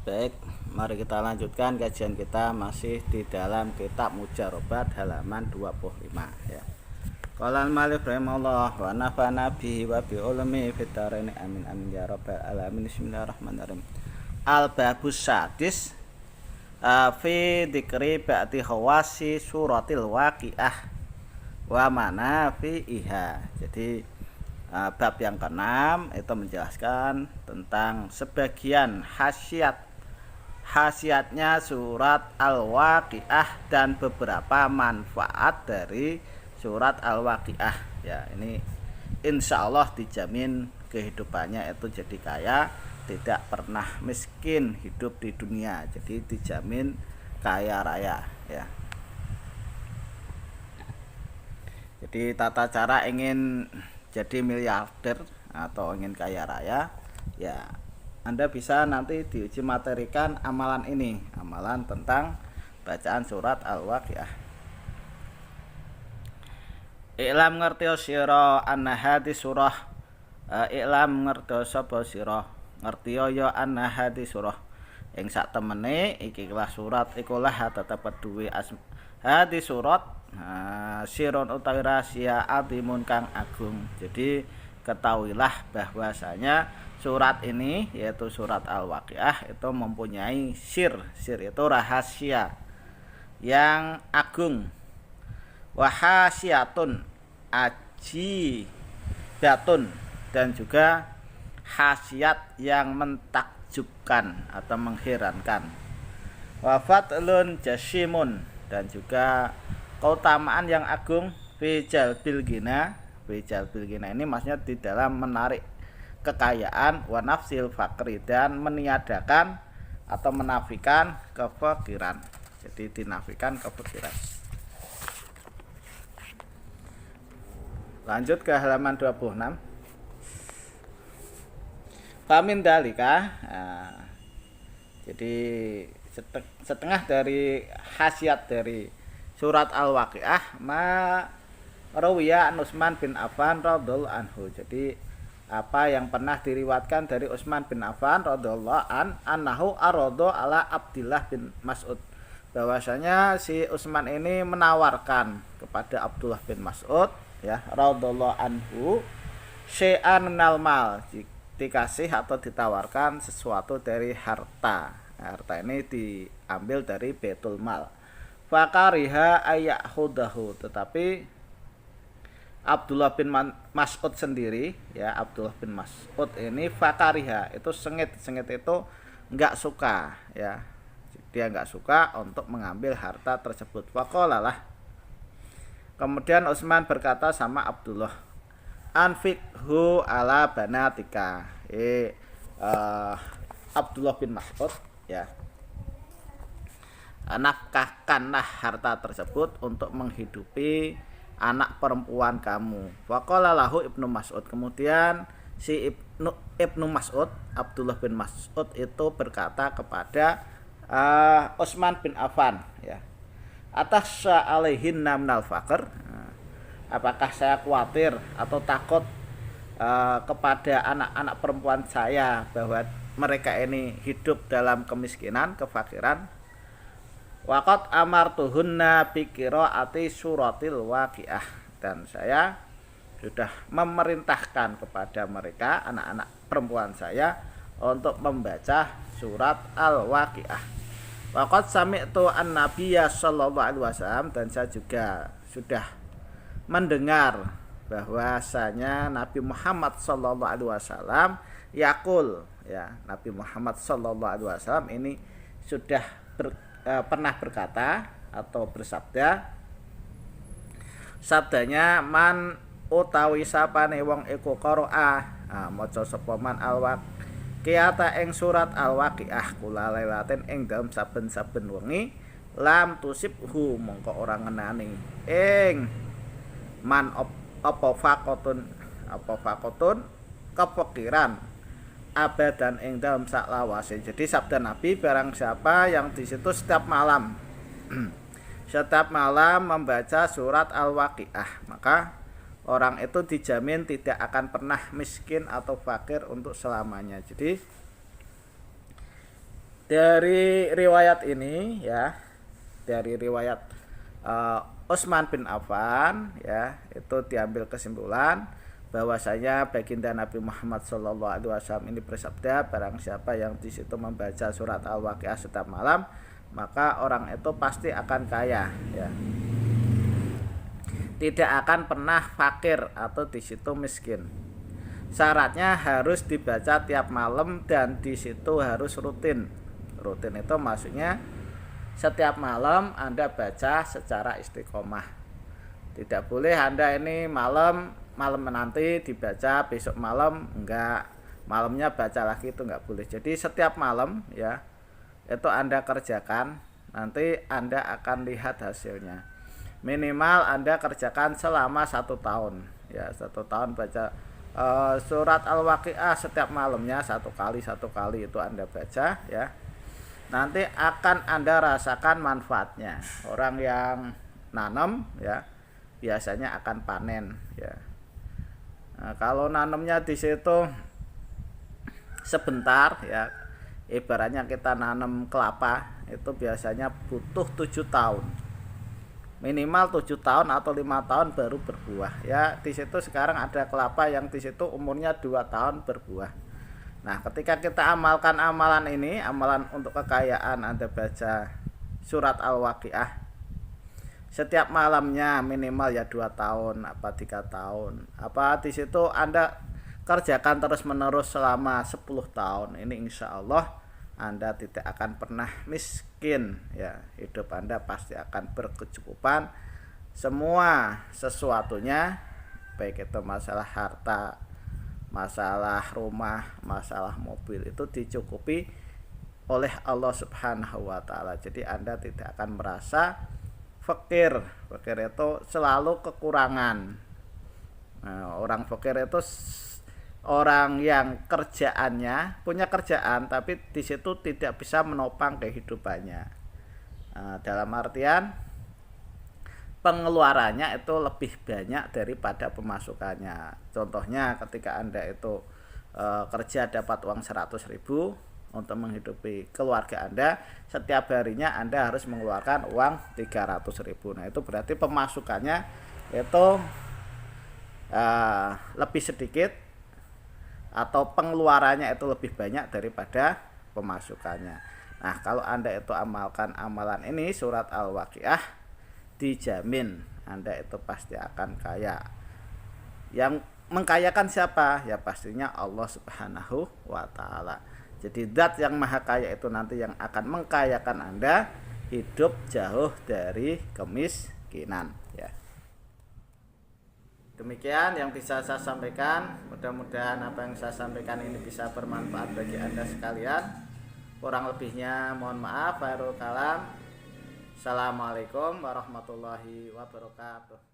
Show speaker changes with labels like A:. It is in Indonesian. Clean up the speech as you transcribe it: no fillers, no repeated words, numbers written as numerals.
A: Baik, mari kita lanjutkan kajian kita masih di dalam kitab Mujarobat halaman 25 ya. Qala al-Malik rahimahullah wa nafa'ana bihi wa bi ulumi fid dharain amin amin ya rabbal alamin. Bismillahirrahmanirrahim. Al-babus sadis fi dzikri ba'di khawasi suratil waqiah wa manafi'iha. Jadi bab yang ke-6 itu menjelaskan tentang sebagian khasiatnya surat Al-Waqiah dan beberapa manfaat dari surat Al-Waqiah ya. Ini insya Allah dijamin kehidupannya itu jadi kaya, tidak pernah miskin hidup di dunia, jadi dijamin kaya raya ya. Jadi tata cara ingin jadi miliarder atau ingin kaya raya ya, Anda bisa nanti diuji materikan amalan ini, amalan tentang bacaan surat Al-Waqiah. I'lam ngerti sira anna hadis surah, i'lam ngerti sapa sira, ngerti ya anna hadis surah ing sak temene iki kelas surat ikulah tetep duwe hadis surat sirun utawi rahasia adimun kang agung. Jadi ketahuilah bahwasanya surat ini yaitu surat Al-Waqiah itu mempunyai sir itu rahasia yang agung. Wahasiatun aji batun, dan juga khasiat yang mentakjubkan atau mengherankan. Wafatlun jasimun, dan juga keutamaan yang agung. Fijalbil gina ini maksudnya di dalam menarik kekayaan, wa nafsil fakri, dan meniadakan atau menafikan kefakiran. Jadi dinafikan kefakiran. Lanjut ke halaman 26. Famin dalika, jadi setengah dari khasiat dari surat Al-Waqiah ma rawiya an Utsman bin Affan radhiyallahu anhu. Jadi apa yang pernah diriwayatkan dari Utsman bin Affan radhiyallahu anhu arada ala Abdullah bin Mas'ud, bahwasanya si Utsman ini menawarkan kepada Abdullah bin Mas'ud ya radhiyallahu anhu syai'an minal mal, dikasih atau ditawarkan sesuatu dari harta. Harta ini diambil dari Baitul Mal. Fakariha ayyahudahu, tetapi Abdullah bin Mas'ud sendiri ya, Abdullah bin Mas'ud ini fakariha itu sengit itu enggak suka ya. Dia enggak suka untuk mengambil harta tersebut. Faqalalah, kemudian Utsman berkata sama Abdullah, anfikhu ala banatika. Abdullah bin Mas'ud ya, nafkahkanlah harta tersebut untuk menghidupi anak perempuan kamu. Faqala lahu Ibnu Mas'ud, kemudian si Ibnu Mas'ud, Abdullah bin Mas'ud itu berkata kepada Utsman bin Affan ya, atasya alaihinna minal faqr, apakah saya khawatir atau takut kepada anak-anak perempuan saya bahwa mereka ini hidup dalam kemiskinan, kefakiran. Waqad amartuhunna bi qiraati suratil Waqiah, dan saya sudah memerintahkan kepada mereka, anak-anak perempuan saya, untuk membaca surat Al-Waqiah. Waqad sami'tu an-nabiyya sallallahu alaihi wasallam, dan saya juga sudah mendengar bahwasanya Nabi Muhammad sallallahu alaihi wasallam yaqul ya, Nabi Muhammad sallallahu alaihi wasallam ini sudah pernah berkata atau bersabda, sabdanya man utawi sapane wong iku qara'a maca sapa man Al-Waqiah ing surat Al-Waqiah kula lailatin ing dalem saben-saben wengi, lam tusibhu mongko ora ngenani ing man apa fakotun kepikiran abadan ing dalem sak lawase. Jadi sabda Nabi, barang siapa yang di situ setiap malam membaca surat Al-Waqiah, maka orang itu dijamin tidak akan pernah miskin atau fakir untuk selamanya. Jadi Dari riwayat ini ya, dari riwayat Utsman bin Affan ya, itu diambil kesimpulan bahwasanya baginda Nabi Muhammad SAW ini bersabda, barang siapa yang di situ membaca surat Al-Waqiah setiap malam, maka orang itu pasti akan kaya ya. Tidak akan pernah fakir atau di situ miskin. Syaratnya harus dibaca tiap malam dan di situ harus rutin. Rutin itu maksudnya setiap malam Anda baca secara istiqomah. Tidak boleh Anda ini malam nanti dibaca, besok malam enggak, malamnya baca lagi, itu enggak boleh. Jadi setiap malam ya itu Anda kerjakan, nanti Anda akan lihat hasilnya. Minimal Anda kerjakan selama 1 tahun ya, 1 tahun baca surat Al-Waqiah setiap malamnya satu kali itu Anda baca ya. Nanti akan Anda rasakan manfaatnya. Orang yang nanam ya biasanya akan panen ya. Nah, kalau nanamnya di situ sebentar ya, ibaratnya kita nanam kelapa itu biasanya butuh 7 tahun. Minimal 7 tahun atau 5 tahun baru berbuah ya. Di situ sekarang ada kelapa yang di situ umurnya 2 tahun berbuah. Nah, ketika kita amalkan amalan ini, amalan untuk kekayaan, Anda baca surat Al-Waqiah setiap malamnya minimal ya 2 tahun apa 3 tahun. Apa di situ Anda kerjakan terus-menerus selama 10 tahun. Ini insya Allah Anda tidak akan pernah miskin ya. Hidup Anda pasti akan berkecukupan. Semua sesuatunya, baik itu masalah harta, masalah rumah, masalah mobil, itu dicukupi oleh Allah Subhanahu wa taala. Jadi Anda tidak akan merasa fakir. Fakir itu selalu kekurangan. Nah, orang fakir itu orang yang kerjaannya punya kerjaan tapi di situ tidak bisa menopang kehidupannya. Nah, dalam artian pengeluarannya itu lebih banyak daripada pemasukannya. Contohnya ketika Anda itu kerja dapat uang 100.000 untuk menghidupi keluarga Anda, setiap harinya Anda harus mengeluarkan uang 300.000. Nah, itu berarti pemasukannya itu lebih sedikit atau pengeluarannya itu lebih banyak daripada pemasukannya. Nah, kalau Anda itu amalkan amalan ini surat Al-Waqiah, dijamin Anda itu pasti akan kaya. Yang mengkayakan siapa? Ya pastinya Allah Subhanahu wa taala. Jadi zat yang maha kaya itu nanti yang akan mengkayakan Anda hidup jauh dari kemiskinan ya. Demikian yang bisa saya sampaikan. Mudah-mudahan apa yang saya sampaikan ini bisa bermanfaat bagi Anda sekalian. Kurang lebihnya mohon maaf. Khairul kalam. Assalamualaikum warahmatullahi wabarakatuh.